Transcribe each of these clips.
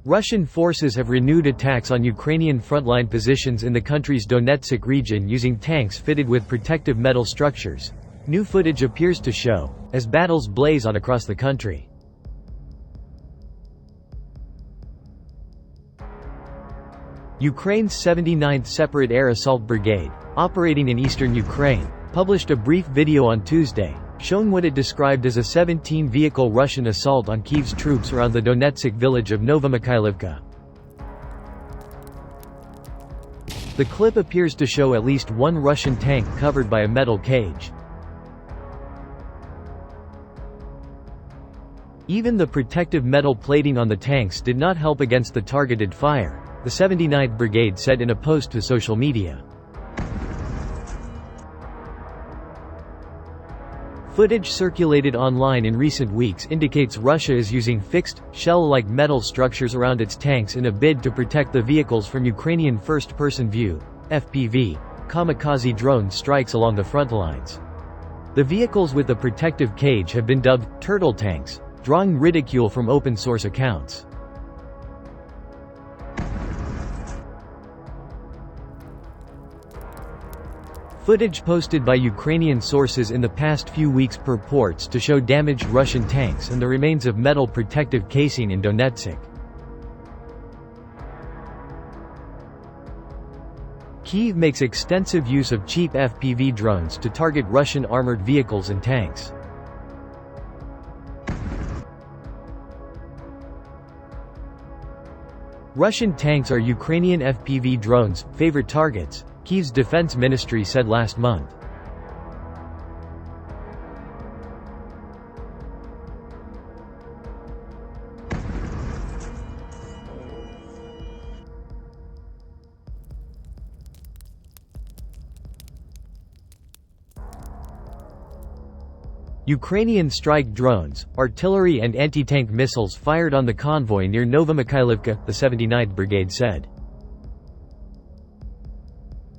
Russian forces have renewed attacks on Ukrainian frontline positions in the country's Donetsk region using tanks fitted with protective metal structures, new footage appears to show, as battles blaze on across the country. Ukraine's 79th Separate Air Assault Brigade, operating in eastern Ukraine, published a brief video on Tuesday, showing what it described as a 17-vehicle Russian assault on Kyiv's troops around the Donetsk village of Novomykhailivka. The clip appears to show at least one Russian tank covered by a metal cage. Even the protective metal plating on the tanks did not help against the targeted fire, the 79th Brigade said in a post to social media. Footage circulated online in recent weeks indicates Russia is using fixed, shell-like metal structures around its tanks in a bid to protect the vehicles from Ukrainian first-person view (FPV) kamikaze drone strikes along the front lines. The vehicles with the protective cage have been dubbed "turtle tanks," drawing ridicule from open-source accounts. Footage posted by Ukrainian sources in the past few weeks purports to show damaged Russian tanks and the remains of metal protective casing in Donetsk. Kyiv makes extensive use of cheap FPV drones to target Russian armored vehicles and tanks. Russian tanks are Ukrainian FPV drones' favorite targets, Kyiv's defense ministry said last month. Ukrainian strike drones, artillery and anti-tank missiles fired on the convoy near Novomykhailivka, the 79th Brigade said.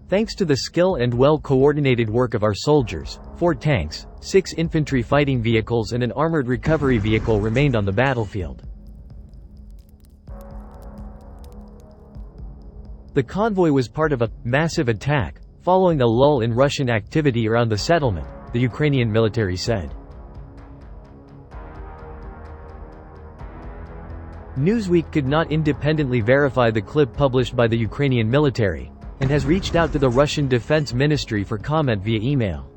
Thanks to the skill and well-coordinated work of our soldiers, 4 tanks, 6 infantry fighting vehicles and an armored recovery vehicle remained on the battlefield. The convoy was part of a massive attack, following a lull in Russian activity around the settlement, the Ukrainian military said. Newsweek could not independently verify the clip published by the Ukrainian military, and has reached out to the Russian Defense Ministry for comment via email.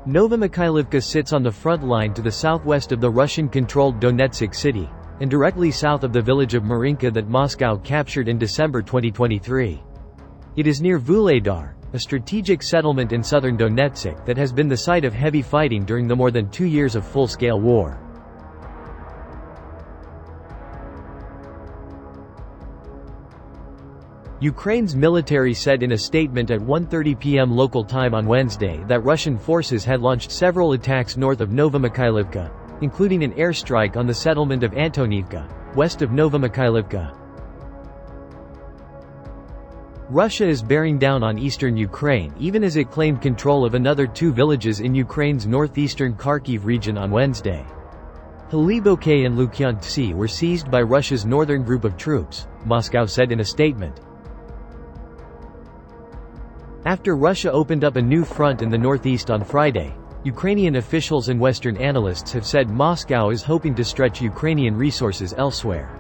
Novomykhailivka sits on the front line to the southwest of the Russian-controlled Donetsk city, and directly south of the village of Marinka that Moscow captured in December 2023. It is near Vuhledar, a strategic settlement in southern Donetsk that has been the site of heavy fighting during the more than 2 years of full-scale war. Ukraine's military said in a statement at 1:30 p.m. local time on Wednesday that Russian forces had launched several attacks north of Novomykhailivka, including an airstrike on the settlement of Antonivka, west of Novomykhailivka. Russia is bearing down on eastern Ukraine even as it claimed control of another 2 villages in Ukraine's northeastern Kharkiv region on Wednesday. Hliboke and Lukyantsy were seized by Russia's northern group of troops, Moscow said in a statement. After Russia opened up a new front in the northeast on Friday, Ukrainian officials and Western analysts have said Moscow is hoping to stretch Ukrainian resources elsewhere.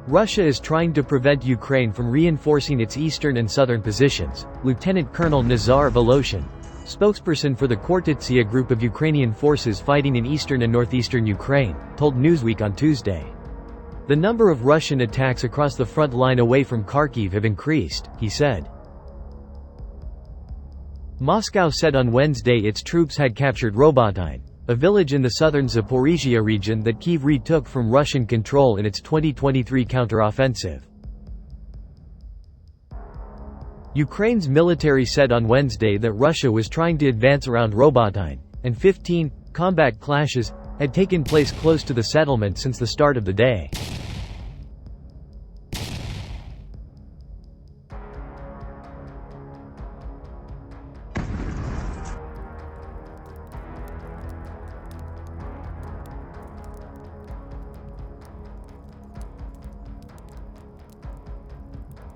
Russia is trying to prevent Ukraine from reinforcing its eastern and southern positions, Lieutenant Colonel Nazar Voloshin, spokesperson for the Kwartitsia group of Ukrainian forces fighting in eastern and northeastern Ukraine, told Newsweek on Tuesday. The number of Russian attacks across the front line away from Kharkiv have increased, he said. Moscow said on Wednesday its troops had captured Robotyne, a village in the southern Zaporizhia region that Kyiv retook from Russian control in its 2023 counteroffensive. Ukraine's military said on Wednesday that Russia was trying to advance around Robotyne, and 15 combat clashes had taken place close to the settlement since the start of the day.